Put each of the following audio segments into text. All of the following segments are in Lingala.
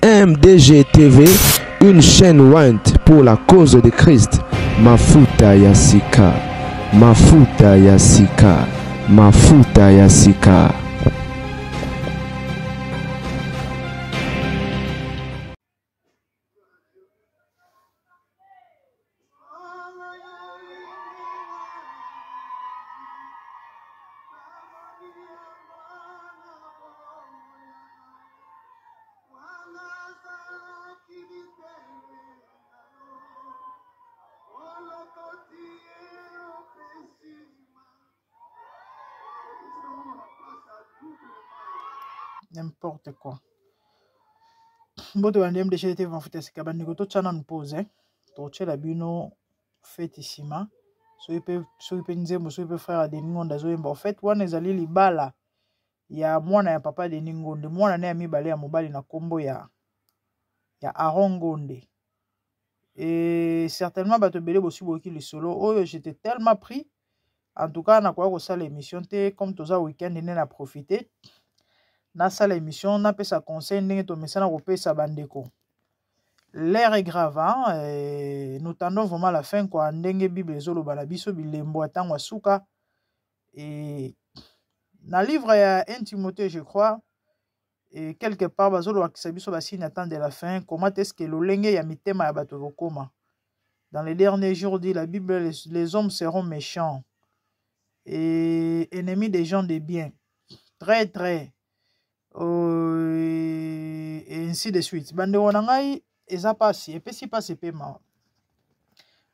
MDG TV, une chaîne Went pour la cause de Christ. Mafuta Yasika, Mafuta Yasika, Mafuta Yasika. N'importe quoi. Boto bandem de chez TV Mafuta Yasika bandiko to chana pose. To chela bino fetisima. So ipe nzembo so ipe frère de Ningonda zo yemba. En fait wana ezali libala ya mwana ya papa de Ningonde. Mwana ne amibale ya mobali na kombo ya Aaron Gonde. Et certainement bato belé bosi boki le solo. Oh j'étais tellement pris. En tout cas na kwa ça l'émission te comme toza week-end ne na profiter. Na salle émission na pesa conseil ndenge to mesana ko pesa bandeko. L'air est grave hein? Nous tendons vraiment la fin quoi ndenge bible ezolo bala biso bilembo atangwa suka et na livre ya 1 Timothée je crois et quelque part bazolo akisa biso basine attend de la fin comment est-ce que lolenge ya mitema ya bato kokoma dans les derniers jours dit la Bible les hommes seront méchants et ennemis des gens de bien très et ainsi de suite. Bande wanangai eza pasi epesi pasi pema.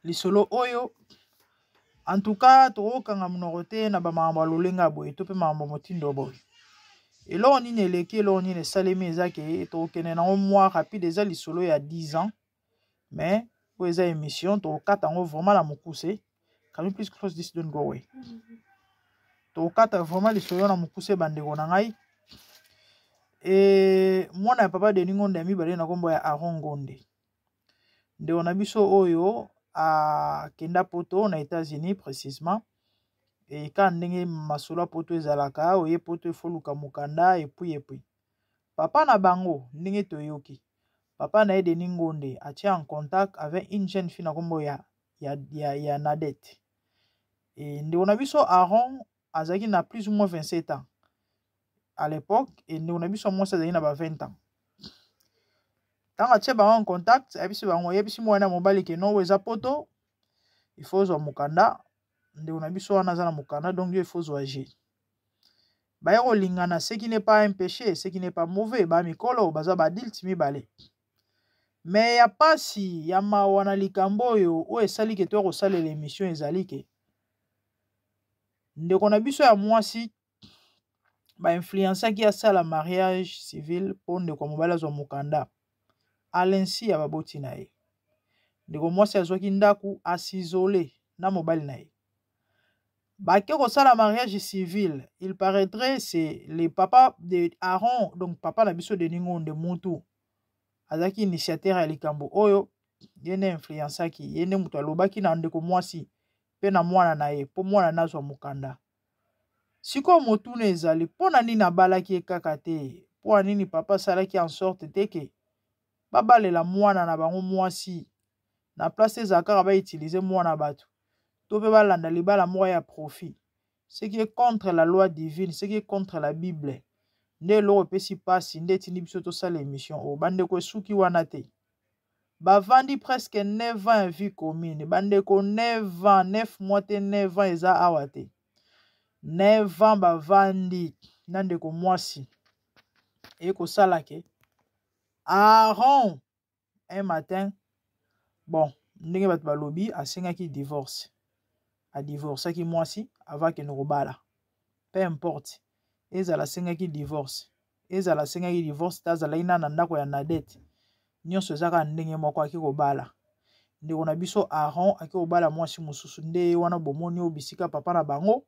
Lisolo oyo en tout cas to kanga mnorote na ba mamba lolenga boy to pe mamba motindo boy. Et là on y neleki là on y ne salemi ezake to kene na mois rapide eza lisolo ya 10 ans. Mais pour eza émission to kata ngo vraiment la mukuse. Can you please close this don't go away. To kata vraiment lisolo na mukuse bande wanangai. Et moi na papa de Ningonde ami bale na kombo ya Aaron Gonde. Nde on a biso oyo a kenda poto na États-Unis précisément. Et quand ndenge masolo poto ezalaka oye poto efoluka mukanda et puis. Papa na bango ndenge toyoki. Papa na de Ningonde a tient en contact avec une jeune fille na kombo ya Nadette. Et nde on a biso Aaron azaki na plus ou moins 27 ans. À l'époque, et nous avons vu moi ça dans 20 ans. Tant que tu es en contact, et puis si moi na mobile qui non weza poto, il faut zo mukanda, nous avons vu na zana mukanda donc il faut zo agir. Ba yako lingana ce qui n'est pas un péché, ce qui n'est pas mauvais, ba mikolo baza ba deal timi balé. Mais ya pasi ya mawana likambo yo o esali ke to ko sala l'émission ezali ke. Ndeko na biso ya mwasi ba influencer qui a ça la mariage civil pour ndeko mobala zo mukanda alensi ya baboti na ye ndeko mwasi azoki ndaku as'isoler na mobali na ye ba ke ko ça la mariage civil il paraîtrait c'est les papas de Aaron donc papa na biso de Ningonde mutu azaki initiateur ya likambo oyo yene influencer ki yene mutu alobaki na ndeko mwasi pe na mwana na ye po mwana nazo mukanda. Siko motuna ezali pona nini abalaki ekaka te pona nini papa salaki en sorte te ke babalela mwana na bango mwasi na place ezakaka ba utiliser mwana bato to pe balanda libala moko ya profit ce qui est contre la loi divine ce qui est contre la Bible nde loko pesi pasi nde tindi biso to sala émission o bandeko esuki wana te bavandi presque 9 ans vie commune bandeko 9 ans 9 mois te 9 ans eza awa te 9 ans bavandi nandeko mwasi et ko sala ke Aaron un matin bon ndenge bato balobi asengaki divorce a divorcaki mwasi avant que nokobala peu importe ezala asengaki divorce ezala asengaki divorce tazalaki na ndako ya Nadette nyonso ezaka ndenge moko aki kobala ndeko na biso Aaron ake obala mwasi mosusu nde wana bomoni o bisika papa na bango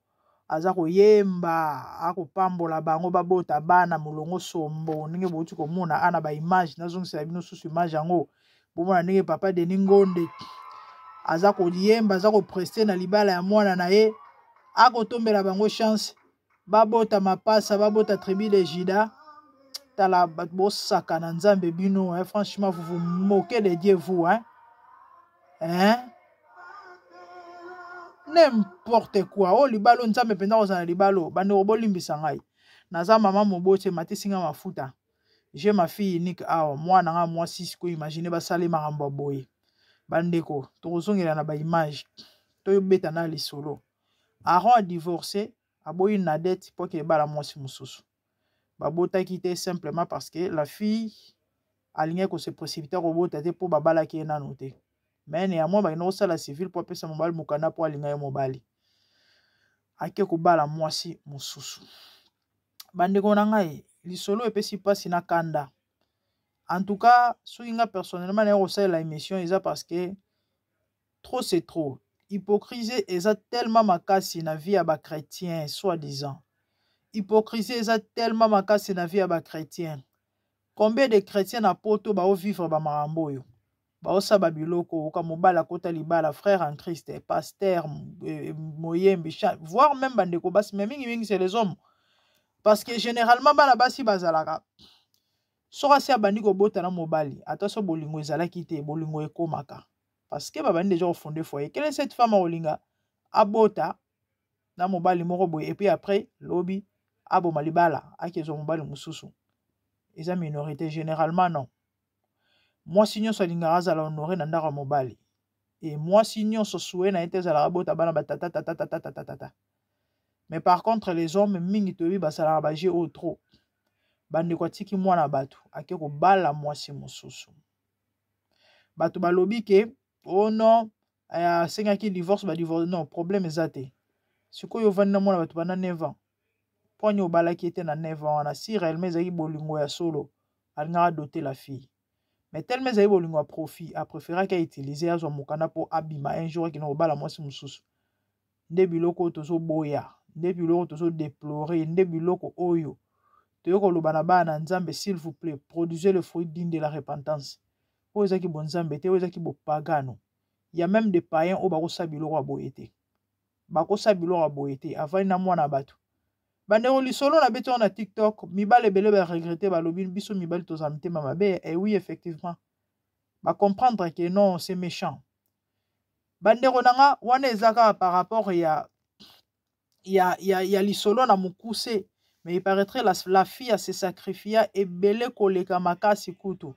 aza koyemba akopambola bango babota bana molongo sombo ndenge bouti komona ana ba image nazongisela bino susu image yango bomona ndenge papa Denis Ngonde aza koyemba aza kopreste na libala ya mwana na ye akotombela bango chance babota mapasa babota tribu de Juda tala bosaka na nzambe bino franchement vous vous moquez de Dieu vous n'importe quoi o libalo nzambe penda kozala libalo bande obolimbisa ngai naza mama mobote matisinga mafuta j'ai ma fille unique awa mwana nga mwasi siko imagine basali makambo boye bandeko tozongela na ba image toyobeta na lisolo Aaron a divorcé aboyi na dette pour que bala mwasi mususu babota quitté simplement parce que la fille aligné ko se précipiter ko bota te pour babala ki na noté mais néanmoins ba ino sala civil pour pesa mobali mukana pour alinga mobali ake ko bala mwasi mususu bandeko na ngai lisolo epesi pasi na kanda en tout cas soki nga personnellement na la émission eza parce que trop c'est trop hypocrisie eza tellement makasi na vie ya ba chrétien soi-disant hypocrisie eza tellement makasi na vie ya ba chrétien combien de chrétiens na poto ba vivre ba marambo yo ba osaba biloko oka mobala kota libala frère en Christ pasteur moyembi voire même bandeko basi mais mingi c'est les hommes parce que généralement bana basi bazalaka soka se abandi ko bota na mobali attention bolingo ezalaki te bolingo ekomaka parce que babandi déjà fondé foyer quelle est cette femme olinga abota na mobali moko boye et puis après lobby abo malibala akezo mobali mususu eza minorité généralement non moi sinon so linga azala honoré na ndaka mobali et moi sinon so soué na été zala bota bana batata tata mais par contre les hommes mingi tobi basala ba jeu au trop bande kwa tiki mwana batu ake ko bala mwasi mususu batu balobi ke oh non senga ki divorce ba divorce non problème ezate sikoyo vanda mwana batu bana 9 ans poni obala ki était na 9 ans na si réellement ezaki bolingo ya solo alinga doter la fille mais tellement ezaki bolingo a profit a préféré qu'à utiliser azo mukana pour abima un jour qui no obala mwasi mususu nde biloko tozo boya nde biloko tozo déplorer nde biloko oyo toyoko lobana bana nzambe s'il vous plaît produisez le fruit digne de la repentance oyo ezaki bon nzambe te oyo ezaki bo pagano il y a même des païens au bakosa biloko a boyete bakosa biloko a boyete avani na mwana batu bandeko lisolo na beto na TikTok mibale bele ba regretter balobi biso mibale tozamite mama be et oui effectivement ba comprendre que non c'est méchant bandeko nanga wana ezaka par rapport ya lisolo na mukuse mais il paraîtrait la fille a se sacrifier et belé koleka makasi kutu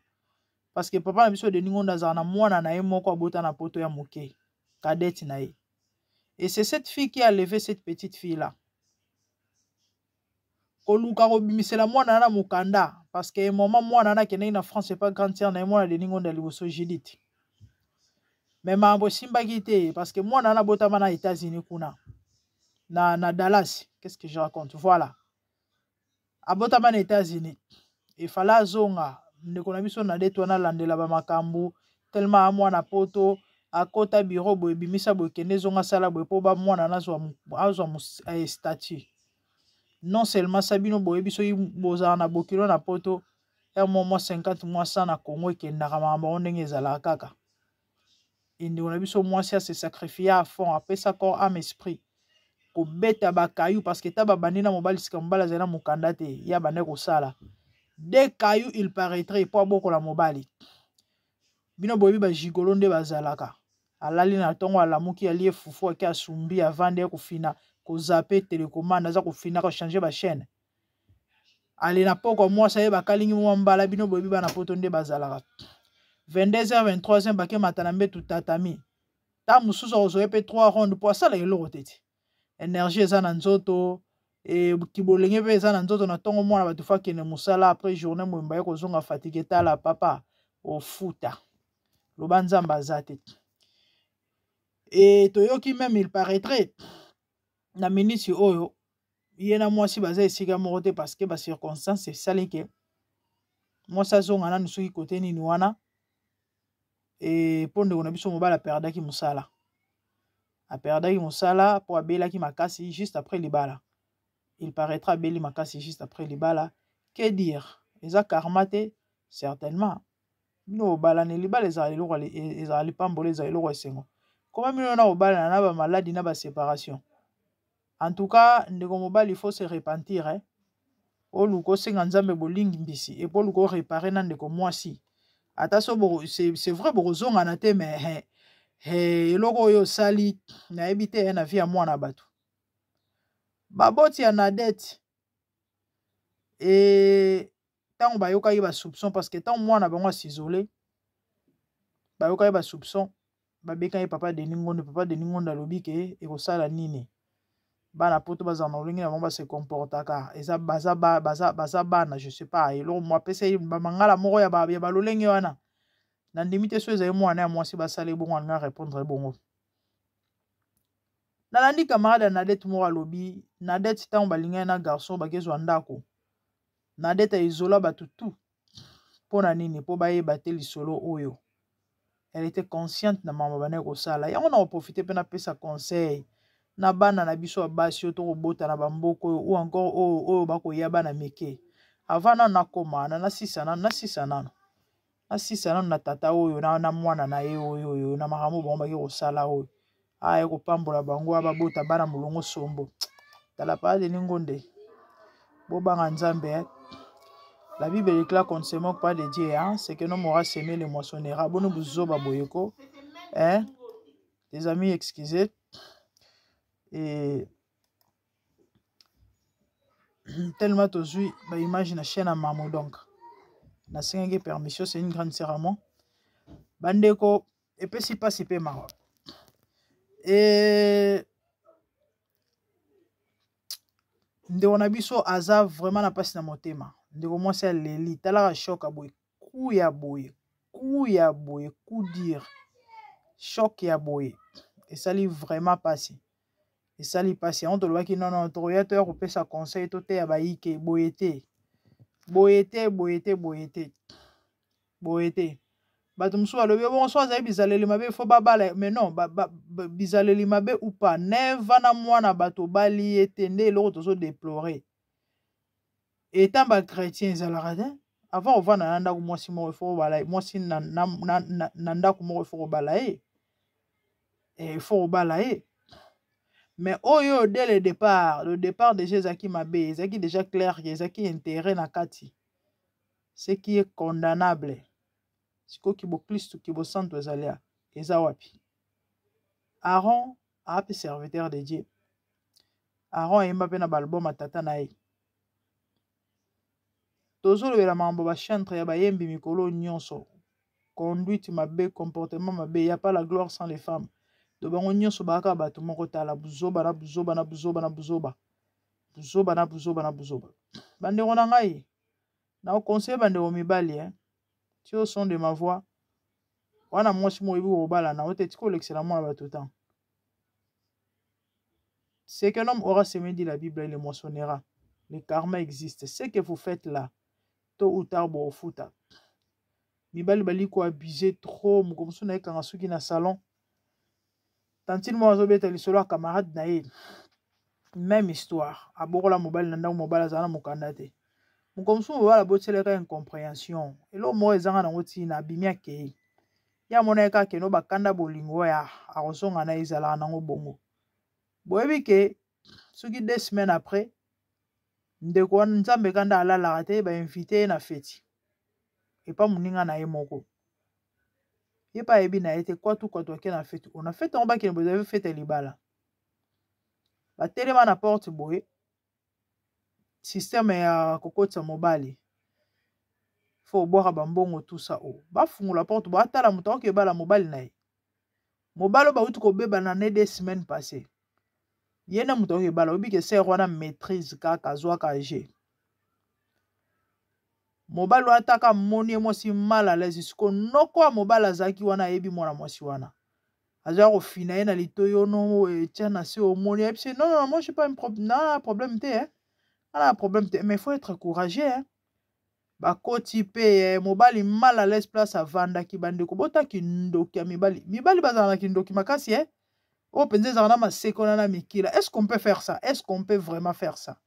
parce que papa na biso de ningonda za na mwana na ye moko abota na poto ya moke cadette na ye et c'est cette fille qui a levé cette petite fille là koluka kobimisela mwana na mukanda parce que moment mwana na kene na France c'est pas grande sœur na mwana de ningonda liboso Judith mais mambo simbaki te parce que mwana na botama na États-Unis kuna na Dallas qu'est-ce que je raconte voilà abotama na États-Unis il fallait zonga ndeko na biso na deto na landela ba makambu tellement mwana poto akota bureau boye bimisa boye kende zonga sala boye po ba mwana na azwa statut non seulement sabino boye biso boza na bokilo na poto ya mois 50 mois 100 na Congo ekendaka makambo ndenge ezala kaka ndeko na biso mwasi se sacrifier à fond apesa corps âme esprit ko beta ba kayu parce que taba bandina mobali sika mobala zena mukanda te ya bande ko sala des cailloux il paraîtrait pour beaucoup la mobali bino boyebi ba gigolo nde bazalaka alali na tongo alamuki alie fufu ake asumbi avande kufina ko zape télécommande aza kufina ko changer ba chaîne ali na poko mwasa ye bakalingi mwambala bino boyebi bana poto nde bazalaka 22h 23h bake matana mbetu tatami ta mususu ozoye pe 3 rondes pour sala eloko tete énergie eza na nzoto et kibolenge pe eza na nzoto na tongo mwana batu fakene musala après journée mwemba ye kozonga fatigué tala papa ofuta loba nzamba azate et toyoki même il paraîtrait na minisi oyo yena mwasi baza esika moko te parce que ba circonstance esali ke mwasi azonga nanu soki kote nini wana et pour ndeko na biso mobali aperdaki mosala po abelaki makasi juste après libala. Il paraîtra beli makasi juste après libala. Que dire? Eza karma te certainement. No bala ne libala ezali pambole ezali loko esengo. Comment mino na obala na ba maladie na ba séparation. En tout cas, ndeko mobali il faut se repentir hein. Oluko senga nzambe bolingi mbisi et pour luko réparer na ndeko mwasi. Attention, c'est vrai bokozonga na te mais eloko oyo sali na ebite na vie ya mwana bato. Baboti ya Nadette et tant bayoka ba soupçon parce que tant mwana bango s'isoler bayoka ba soupçon babeka papa de ningonde alobi ke ekosala nini bana poto bazana olingi na bango se comportaka eza baza bana je sais pas elo moi pese ba mangala moko ya balolenge wana na ndimite so eza mwana ya mwasi basale bongo nga répondre bongo. Nalandi camarade Nadette moko alobi Nadette tant balinga na garçon bakezwa ndako Nadette isola batutu pona nini po bayeba te lisolo oyo. Elle était consciente na mama bana ko sala yango na profiter pe na pesa conseil na bana na biso basi to kobota na bamboko ou encore oyo bakoya bana meke avant na koma na sisa nano na tata oyo na mwana na ye oyo na makambo bongo baki ko sala oyo aya ko pambola bango ababota bana mulongo sombo tala pa de ningonde bo banga nzambe. La Bible déclare qu'on ne se moque pas de Dieu, hein? C'est que l'homme aura semé le moissonnera. Bon, nous zoba boyeko, hein? Les amis, excusez. Et tellement aujourd'hui, bah imagine la chaîne à maman donc. Na singe permission, c'est une grande cérémonie. Bandeko, et puis si pas si peu marre. Et ndeko na biso aza vraiment na passe na motema. Ndeko mwasi ya leli talaka choc aboye coup ya boye coup dire choc ya boye esali vraiment passé esali passé on tolobaki non toya to ya kopesa conseil to te ya bayike boye te bato mosusu balobi bongo so azali bizaleli mabe fo babala mais non bizaleli mabe ou pas neva na mwana bato bali ete nde eloko tozo déplorer. Étant ba chrétien ezalaka te avant ovanda na ndako mwasi moko ifo obala mwasi na ndako moko ifo obala ye ifo obala ye mais oyo dès le départ déjà ezaki mabe ezaki déjà clair ezaki intérêt na kati ce qui est condamnable siko kibo Kristo kibo santo ezalia eza wapi. Aaron ape serviteur de Dieu. Aaron ayemba pe na balbum atata na ye tozolobela mambo bachantre ya bayembi mikolo nyonso conduite mabe comportement mabe ya pas la gloire sans les femmes to bango nyonso baka bato moko tala buzoba bandeko na ngai na conseil bandeko mibali ti au son de ma voix wana mwasi mo ibi obala na ote tiko l'excellent mwana bato temps. C'est qu'un homme aura semé, dit la Bible, il le moissonnera. Le karma existe. Ce que vous faites là, tôt ou tard, bon, fouta. Mibali bali ko abuser trop, mu comme ça na kanga suki na salon. Tantine mo azobeta lisolo camarade na ye. Même histoire. Abokola mobile na ndako mobile azana mukanda te. Mu comme ça mobile abotele ka incompréhension. Elo mo ezanga na ngoti na bimia ke. Ya mona ka ke no bakanda bolingo ya akosonga na ezala na ngo bongo. Boyebi ke soki 2 semaines après ndeko wana nzambe kanda alalaka te ba invité na feti et pas muninga na ye moko ye pa yebi na ye te kwatu ake na feti on a fait on ba ke vous avez fait libala ba telema na porte boye système ya kokotsa mobali faut boire bambongo tout ça ba fungula porte ba atala muto ke bala mobali na ye mobalo ba utu ko beba na 2 semaines passées. Yena muto ke bala obi ke ser wana maîtrise kaka zwa ka je mobalo ataka moni mwasi mal à l'aise siko noko mobala zaki wana yebi mwana mwasi wana aza ko fina ye na litoyo no etia na se au moni et puis non moi j'ai pas un problème te hein. Ah problème te mais faut être courageux hein. bakoti pe mobali mal à l'aise place avandaki bandeko botaki ndoki ya mibali bazala na kindoki makasi o penza ezala na maseko na mikila. Est-ce qu'on peut faire ça? Est-ce qu'on peut vraiment faire ça?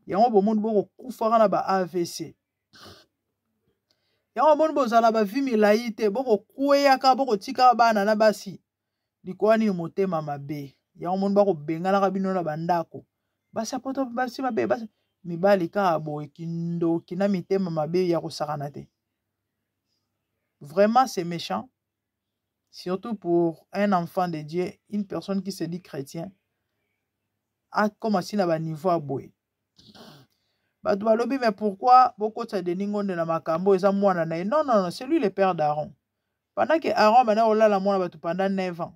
Yango bomonde bokokufaka na ba AVC, yango bomonde bozala bavi milai te, bokokweyaka bokotika bana na basi likoya nini motema mabe. Yango bomonde bakobenganaka bino na bandako basi apoto basi mabe basi mibali kaka boye kindoki na mitema mabe ya kosakana te. Vraiment c'est méchant, surtout pour un enfant de Dieu, une personne qui se dit chrétien a commencé na ba niveau à boye. Bato balobi mais pourquoi bokota de ningonde na makambo eza mwana na non non non, c'est lui le père d'Aaron. Pendant que Aaron bana olala mwana bato pendant 9 ans.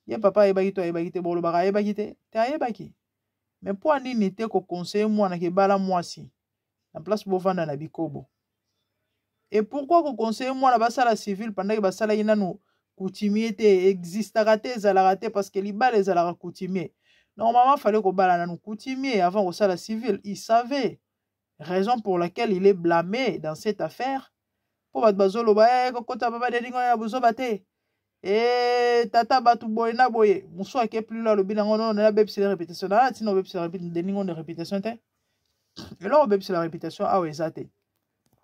Ye papa ayebaki to ayebaki te bolo baka ayebaki te ayebaki. Mais pour nini te ko conseiller mwana ke bala mwasi na place bovanda na bikobo. Et pourquoi ko conseiller mwana basala civil pendant que basala inanu coutumier te existera te ezalaka te parce que libala ezalaka coutumier. Normalement, il fallait qu'on balade nous coutumier avant au la civil. Il savait. Raison pour laquelle il est blâmé dans cette affaire. Pour battre bazolo ba kokota baba de dingo na buzo bate. Et tata batu boy na boye. Muso ake plus là le binango non na bebsi de répétition. Na tino bebsi de dingo de répétition te. Et là bebsi la répétition a wezate.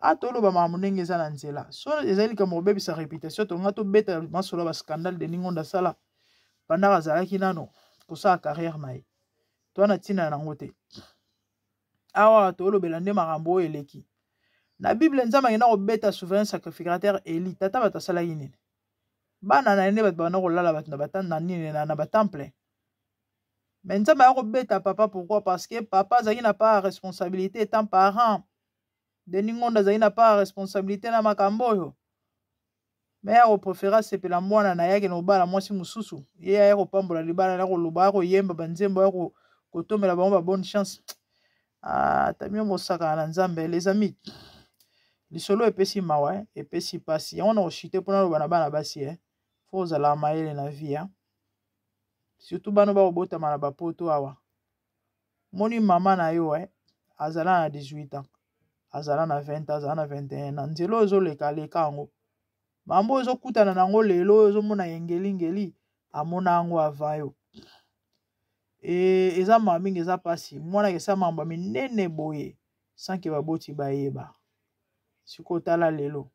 A tolo ba mamunenge za na nzela. So ezali comme bebsi la répétition to ngato beta masolo ba scandale de dingo da sala. Pendant azalaki nano. Kosa carrière nae to na tina na ngote awa to lobela nde makambo eleki na bible nzama ngena obeta souverain sacrificateur Eli tata batasala yini bana na ene bat bana kolala bat na batanda nini na batemple mais nzama ya kobeta papa. Pourquoi? Parce que papa zaki na pas responsabilité étant parent de ningonda zaki na pas responsabilité na makambo yo. Mais ya préféra sepela mwana na yake no bala mwasi mususu ye ya kopambola libala na koloba ko yemba banzembo ya kotomela bango ba bonne chance. Tamio mosaka na nzambe les amis. Lisolo epesi mawa epesi pasi yango na koshite pona bana bana basi faut zala maele na vie surtout bano ba kobota na bapoto awa moni mama na yo azala na 18 ans azala na 20 ans azala na 21 ans nzelo ezoleka leka yango mambo ezokutana nango lelo ezomona ngeli amona yango avayo eza mamingi eza pasi mwana kesa mamba minene boye sanke baboti bayeba siko tala lelo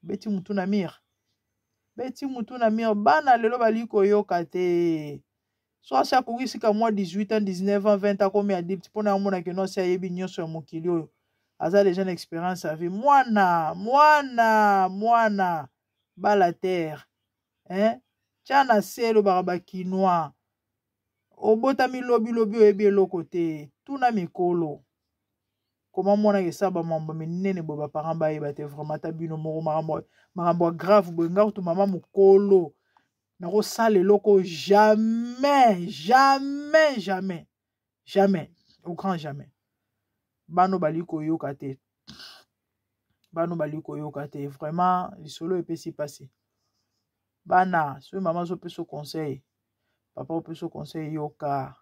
beti mutu na mire bana lelo bali koyoka te so asa kokisika mwa 18 ans 19 ans 20 ans komi adulte mpona yamona ke no si ayebi nyonso ya mokili oyo aza déjà une expérience à vie mwana bala terre tiana selo baka kinois obotami lobi oyebi eloko te tuna mikolo koma mwana kesa bamamba minene boye baparent bayeba te vraiment ta bino moko makambo ya grave boye nga kutu mama mokolo nakosala eloko jamais au grand jamais. Bano bali koyoka te vraiment lisolo epesi pasi bana so mama zo peso conseil papa peso conseil yoka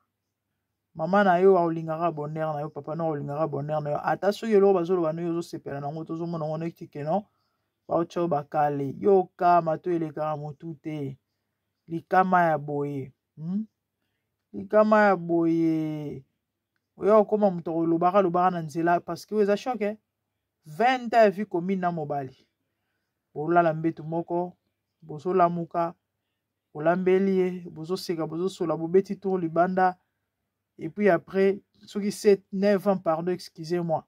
mama na yo olingaka bonheur na yo papa na olingaka bonheur na yo ata so yelo bazolo bano yo zo sepela nango tozo mona ngone tikeno ba ocho bakale yoka mato eleka motu te likama ya boye oyo koma muto lobaka na nzela parce que eza choc 20 ans vie commune na mobali olala mbetu moko bozolamuka olambeli ye bozoseka bozosola bobeti tour libanda et puis après soki 7 9 ans pardon excusez-moi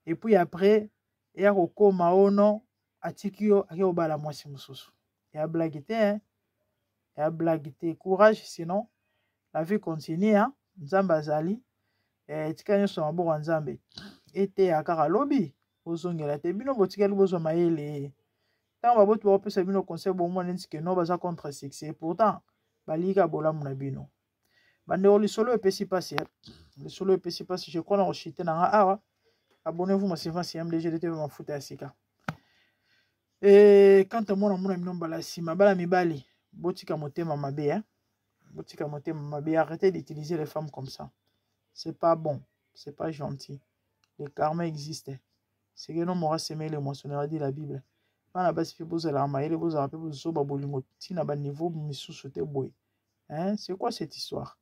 et puis après ya kokoma ono atiki yo ake obala mwasi mususu ya blague te courage sinon la vie continue nzambe azali tika nyonso maboko ya nzambe ete ya kaka lobi ozongela te bino botikali bozwa mayele ntango baboti bakopesa bino conseil bomona neti ke no baza contre succès pourtant balika bolamu na bino bandeko lisolo epesi pasi je crois na koshite na nga awa abonnez-vous ma servance ya MDG TV mafuta ya sika quant à mona bino mbala nsima bala mibali botika motema mabe arrêtez d'utiliser les femmes comme ça. C'est pas bon, c'est pas gentil. Le karma existe. c'est que non mora semer l'émotionnel dit la Bible. Bana basi pe boza la maïle boza pe bozo ba bolingo tina ba niveau misusu te boy. Hein, c'est quoi cette histoire?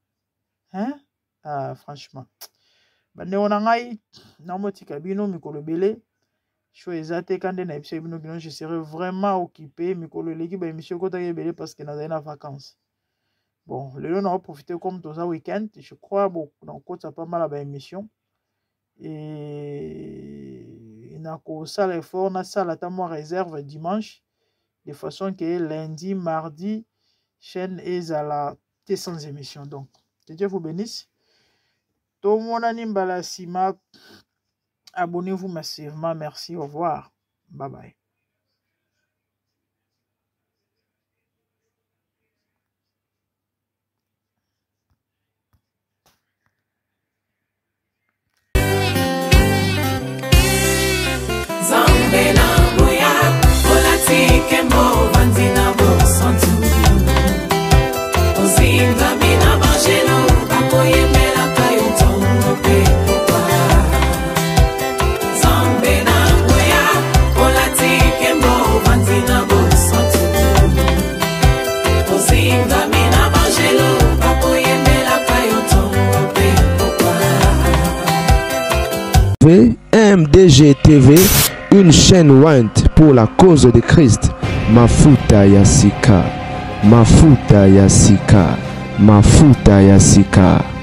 Hein? Ah, franchement. Bande on ngai na motika bino mikolo belé. Je suis quand je serai vraiment occupé mikolo leki ba émission kota belé parce que na na vacances. Bon, le long on va profiter comme dans un week-end, je crois bon dans côte ça pas mal à ba émission. Et na ko sala effort na sala ta moi réserve dimanche de façon que lundi mardi chaîne est à la sans émission. Donc que Dieu vous bénisse. Tout le monde a sima. Abonnez-vous massivement. Merci. Au revoir. Bye bye. MDG TV, une chaîne Went pour la cause de Christ. Mafuta Yasika, Mafuta Yasika, Mafuta Yasika.